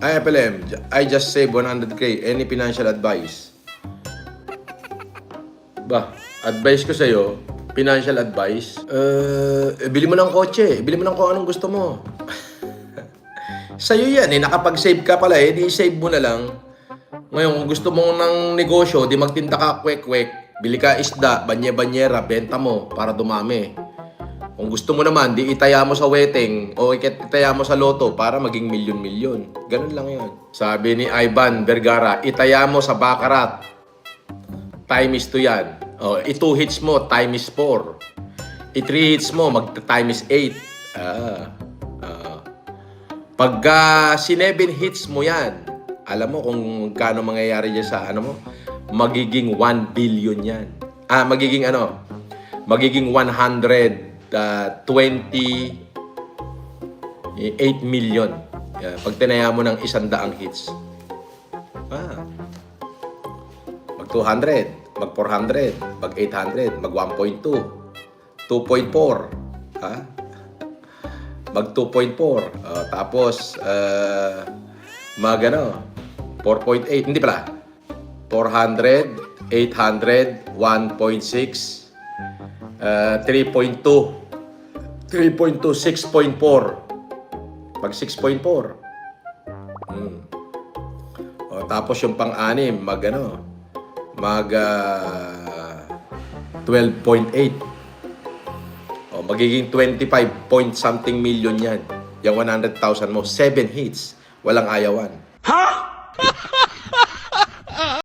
Ay, FLM, I just saved 100k. Any financial advice? Ba, advice ko sa'yo, financial advice, bili mo ng kotse, bili mo ng kung anong gusto mo. Sa'yo yan, nakapag-save ka pala, di save mo na lang. Ngayon, kung gusto mo ng negosyo, di magtinda ka kwek-kwek, bili ka isda, banye-banyera, benta mo para dumami. Kung gusto mo naman, di itaya mo sa wedding o itaya mo sa loto para maging milyon-milyon. Ganun lang yun. Sabi ni Ivan Vergara, itaya mo sa baccarat. Time is 2 yan. O, i-2 hits mo, time is 4. I-3 hits mo, time is 8. Pagka 7 hits mo yan, alam mo kung gaano mangyayari dyan sa ano mo, magiging 1 billion yan. Magiging ano, magiging 128 million. Pag tinaya mo ng 100 hits. Mag 200, mag 400, mag 800, mag 1.2, 2.4, mag 2.4, tapos mag 4.8, hindi pala, 400, 800, 1.6, 3.2, 6.4, mag 6.4. Tapos yung pang-anim, mag 12.8. Magiging 25 point something million yan. Yung 100,000 mo, 7 hits. Walang ayawan.